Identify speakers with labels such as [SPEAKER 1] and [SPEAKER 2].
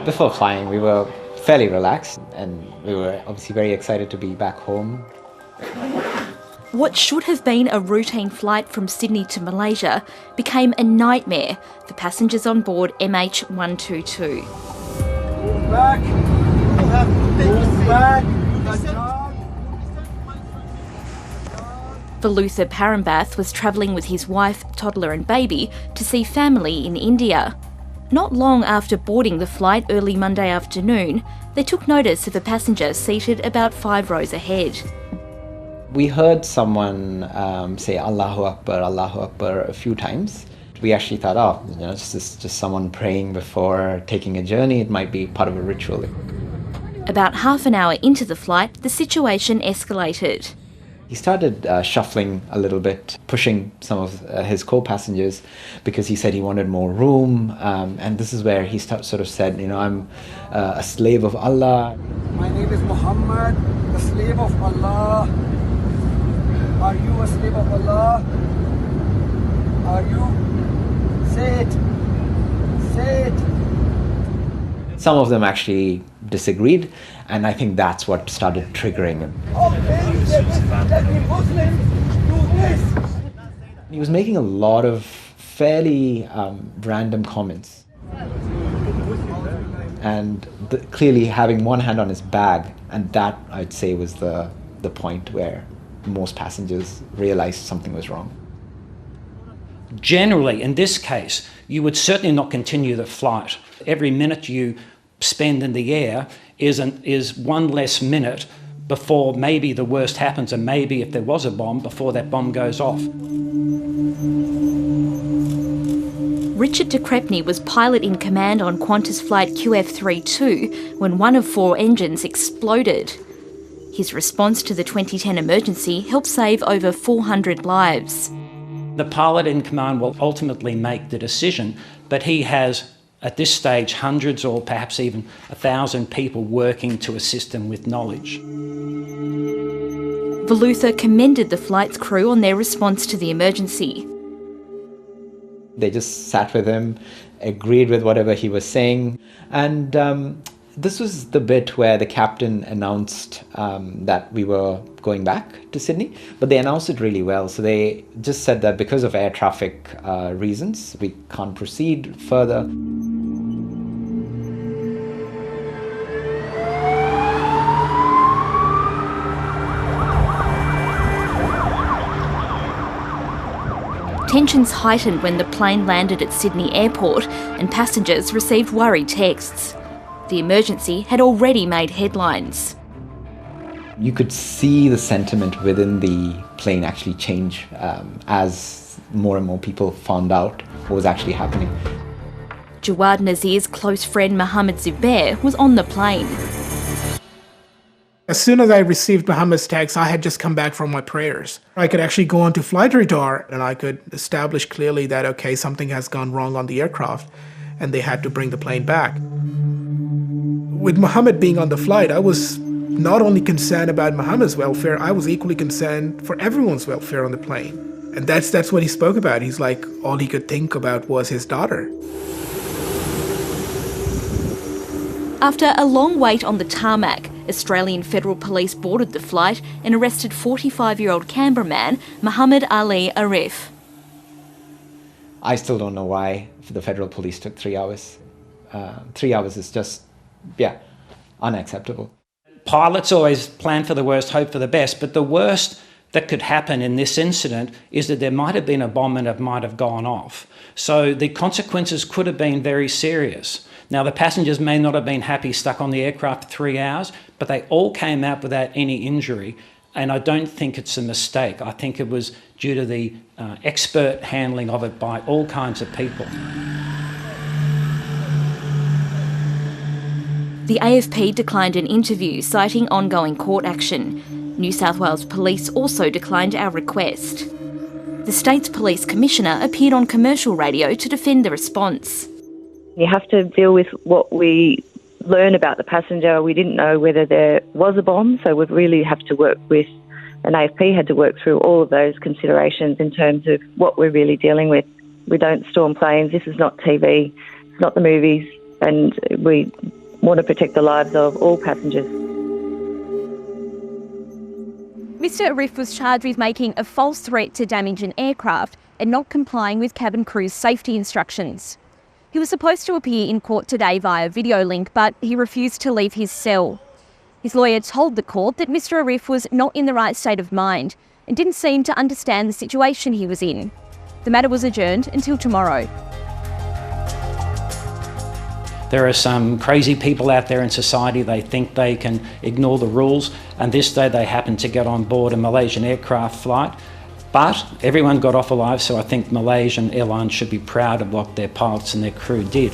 [SPEAKER 1] Before flying, we were fairly relaxed and we were obviously very excited to be back home.
[SPEAKER 2] What should have been a routine flight from Sydney to Malaysia became a nightmare for passengers on board MH122.
[SPEAKER 3] Move back. Move back.
[SPEAKER 2] Velutha Parambath was travelling with his wife, toddler and baby to see family in India. Not long after boarding the flight early Monday afternoon, they took notice of a passenger seated about 5 rows ahead.
[SPEAKER 1] We heard someone say Allahu Akbar a few times. We actually thought, it's just someone praying before taking a journey. It might be part of a ritual.
[SPEAKER 2] About half an hour into the flight, the situation escalated.
[SPEAKER 1] He started shuffling a little bit, pushing some of his co-passengers because he said he wanted more room. And this is where he sort of said, I'm a slave of Allah.
[SPEAKER 3] My name is Muhammad, the slave of Allah. Are you a slave of Allah? Are you? Say it. Say it.
[SPEAKER 1] Some of them actually disagreed, and I think that's what started triggering him. He was making a lot of fairly random comments. And clearly having one hand on his bag, and that, I'd say, was the point where most passengers realized something was wrong.
[SPEAKER 4] Generally, in this case, you would certainly not continue the flight. Every minute you spend in the air is one less minute before maybe the worst happens, and maybe if there was a bomb, before that bomb goes off.
[SPEAKER 2] Richard de Crespigny was pilot in command on Qantas flight QF32 when one of 4 engines exploded. His response to the 2010 emergency helped save over 400 lives.
[SPEAKER 4] The pilot in command will ultimately make the decision, but he has, at this stage, hundreds or perhaps even 1,000 people working to assist him with knowledge.
[SPEAKER 2] Velutha commended the flight's crew on their response to the emergency.
[SPEAKER 1] They just sat with him, agreed with whatever he was saying, and this was the bit where the captain announced that we were going back to Sydney, but they announced it really well. So they just said that because of air traffic reasons, we can't proceed further.
[SPEAKER 2] Tensions heightened when the plane landed at Sydney Airport and passengers received worried texts. The emergency had already made headlines.
[SPEAKER 1] You could see the sentiment within the plane actually change as more and more people found out what was actually happening.
[SPEAKER 2] Jawad Nazir's close friend Mohammed Zubair was on the plane.
[SPEAKER 5] As soon as I received Mohammed's text, I had just come back from my prayers. I could actually go onto flight radar and I could establish clearly that, okay, something has gone wrong on the aircraft and they had to bring the plane back. With Mohammed being on the flight, I was not only concerned about Mohammed's welfare, I was equally concerned for everyone's welfare on the plane. And that's what he spoke about. He's like, all he could think about was his daughter.
[SPEAKER 2] After a long wait on the tarmac, Australian Federal Police boarded the flight and arrested 45-year-old Canberra man Muhammad Ali Arif.
[SPEAKER 1] I still don't know why the Federal Police took 3 hours. 3 hours is just, unacceptable.
[SPEAKER 4] Pilots always plan for the worst, hope for the best, but the worst that could happen in this incident is that there might have been a bomb and it might have gone off. So the consequences could have been very serious. Now, the passengers may not have been happy stuck on the aircraft for 3 hours, but they all came out without any injury. And I don't think it's a mistake. I think it was due to the expert handling of it by all kinds of people.
[SPEAKER 2] The AFP declined an interview citing ongoing court action. New South Wales Police also declined our request. The state's police commissioner appeared on commercial radio to defend the response.
[SPEAKER 6] You have to deal with what we learn about the passenger. We didn't know whether there was a bomb, so we'd really have to work with, and AFP had to work through all of those considerations in terms of what we're really dealing with. We don't storm planes. This is not TV. It's not the movies. And we want to protect the lives of all passengers.
[SPEAKER 7] Mr Arif was charged with making a false threat to damage an aircraft and not complying with cabin crew's safety instructions. He was supposed to appear in court today via video link, but he refused to leave his cell. His lawyer told the court that Mr Arif was not in the right state of mind and didn't seem to understand the situation he was in. The matter was adjourned until tomorrow.
[SPEAKER 4] There are some crazy people out there in society, they think they can ignore the rules, and this day they happened to get on board a Malaysian aircraft flight. But everyone got off alive, so I think Malaysian Airlines should be proud of what their pilots and their crew did.